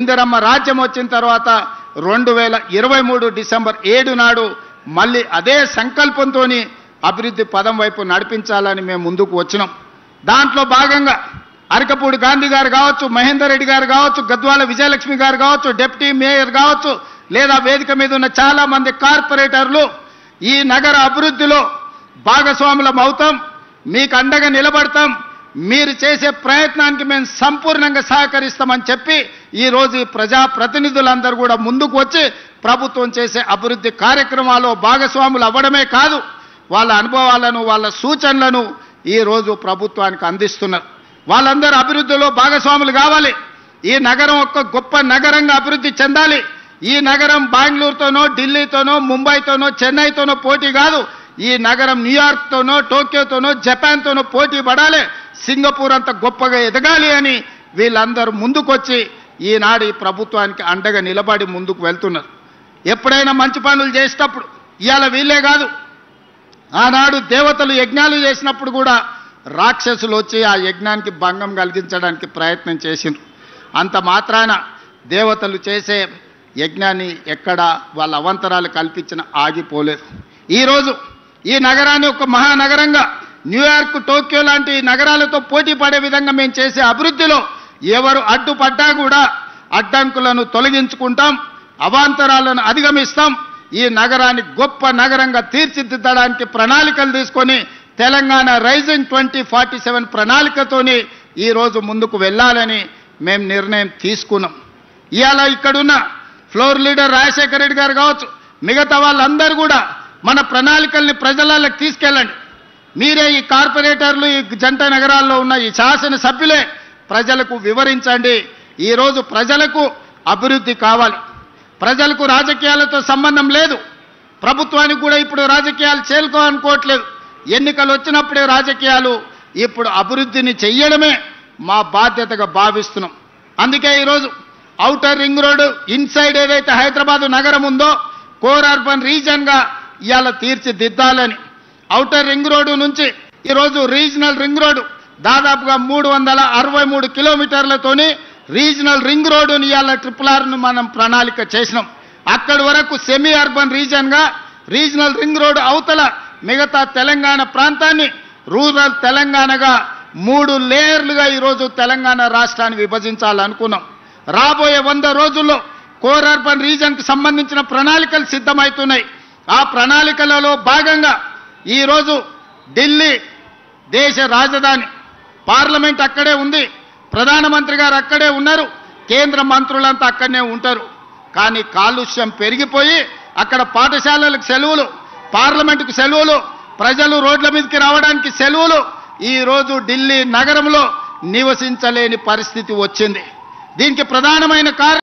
ఇందిరమ్మ రాజ్యం వచ్చిన తర్వాత 2023 డిసెంబర్ 7 నాడు మళ్ళీ అదే సంకల్పంతోని అభివృద్ధి పదం వైపు నడిపించాలని మేము ముందుకు వచ్చినాం. దాంట్లో భాగంగా అరకపూడి గాంధీ గారు కావచ్చు, మహేందర్ రెడ్డి గారు కావచ్చు, గద్వాల విజయలక్ష్మి గారు కావచ్చు, డిప్యూటీ మేయర్ కావచ్చు, లేదా వేదిక మీద ఉన్న చాలా మంది కార్పొరేటర్లు ఈ నగర అభివృద్ధిలో భాగస్వాములం అవుతాం, మీకు అండగా నిలబడతాం, మీరు చేసే ప్రయత్నానికి మేము సంపూర్ణంగా సహకరిస్తామని చెప్పి ఈరోజు ప్రజాప్రతినిధులందరూ కూడా ముందుకు వచ్చి ప్రభుత్వం చేసే అభివృద్ధి కార్యక్రమాల్లో భాగస్వాములు అవ్వడమే కాదు, వాళ్ళ అనుభవాలను వాళ్ళ సూచనలను ఈరోజు ప్రభుత్వానికి అందిస్తున్నారు. వాళ్ళందరూ అభివృద్ధిలో భాగస్వాములు కావాలి. ఈ నగరం ఒక గొప్ప నగరంగా అభివృద్ధి చెందాలి. ఈ నగరం బెంగళూరుతోనో, ఢిల్లీతోనో, ముంబైతోనో, చెన్నైతోనో పోటీ కాదు. ఈ నగరం న్యూయార్క్తోనో, టోక్యోతోనో, జపాన్తోనో పోటీ పడాలి. సింగపూర్ అంత గొప్పగా ఎదగాలి అని వీళ్ళందరూ ముందుకొచ్చి ఈనాడు ఈ ప్రభుత్వానికి అండగా నిలబడి ముందుకు వెళ్తున్నారు. ఎప్పుడైనా మంచి పనులు చేసేటప్పుడు ఇవాళ వీళ్ళే కాదు, ఆనాడు దేవతలు యజ్ఞాలు చేసినప్పుడు కూడా రాక్షసులు వచ్చి ఆ యజ్ఞానికి భంగం కలిగించడానికి ప్రయత్నం చేసిండ్రు. అంత మాత్రాన దేవతలు చేసే యజ్ఞాన్ని ఎక్కడ వాళ్ళ అవంతరాలు కల్పించిన ఆగిపోలేదు. ఈరోజు ఈ నగరాన్ని ఒక మహానగరంగా న్యూయార్క్, టోక్యో లాంటి నగరాలతో పోటీ పడే విధంగా మేము చేసే అభివృద్ధిలో ఎవరు అడ్డుపడ్డా కూడా అడ్డంకులను తొలగించుకుంటాం, అవాంతరాలను అధిగమిస్తాం. ఈ నగరాన్ని గొప్ప నగరంగా తీర్చిదిద్దడానికి ప్రణాళికలు తీసుకొని తెలంగాణ రైజింగ్ 2047 ప్రణాళికతోని ఈరోజు ముందుకు వెళ్ళాలని మేము నిర్ణయం తీసుకున్నాం. ఇవాళ ఇక్కడున్న ఫ్లోర్ లీడర్ రాజశేఖర రెడ్డి గారు కావచ్చు, మిగతా వాళ్ళందరూ కూడా మన ప్రణాళికల్ని ప్రజలకు తీసుకెళ్ళండి. మీరే ఈ కార్పొరేటర్లు, ఈ జంట నగరాల్లో ఉన్న ఈ శాసనసభ్యులే ప్రజలకు వివరించండి. ఈరోజు ప్రజలకు అభివృద్ధి కావాలి, ప్రజలకు రాజకీయాలతో సంబంధం లేదు. ప్రభుత్వానికి కూడా ఇప్పుడు రాజకీయాలు చేరుకోవాలనుకోవట్లేదు. ఎన్నికలు వచ్చినప్పుడే రాజకీయాలు, ఇప్పుడు అభివృద్ధిని చెయ్యడమే మా బాధ్యతగా భావిస్తున్నాం. అందుకే ఈరోజు ఔటర్ రింగ్ రోడ్డు ఇన్సైడ్ ఏదైతే హైదరాబాద్ నగరం ఉందో కోర్ అర్బన్ రీజన్గా ఇవాళ తీర్చిదిద్దాలని, ఔటర్ రింగ్ రోడ్డు నుంచి ఈరోజు రీజనల్ రింగ్ రోడ్డు దాదాపుగా 363 కిలోమీటర్లతోని రీజనల్ రింగ్ రోడ్డుని ఇవాళ RRRను మనం ప్రణాళిక చేసినాం. అక్కడి వరకు సెమీ అర్బన్ రీజన్గా రీజనల్ రింగ్ రోడ్డు అవతల మిగతా తెలంగాణ ప్రాంతాన్ని రూరల్ తెలంగాణగా 3 లేయర్లుగా ఈరోజు తెలంగాణ రాష్ట్రాన్ని విభజించాలనుకున్నాం. రాబోయే 100 రోజుల్లో కోర్ అర్బన్ రీజన్కి సంబంధించిన ప్రణాళికలు సిద్ధమవుతున్నాయి. ఆ ప్రణాళికలలో భాగంగా ఈరోజు ఢిల్లీ దేశ రాజధాని, పార్లమెంట్ అక్కడే ఉంది, ప్రధానమంత్రి గారు అక్కడే ఉన్నారు, కేంద్ర మంత్రులంతా అక్కడనే ఉంటారు. కానీ కాలుష్యం పెరిగిపోయి అక్కడ పాఠశాలలకు సెలవులు, పార్లమెంటుకు సెలవులు, ప్రజలు రోడ్ల మీదకి రావడానికి సెలవులు, ఈరోజు ఢిల్లీ నగరంలో నివసించలేని పరిస్థితి వచ్చింది. దీనికి ప్రధానమైన కారణం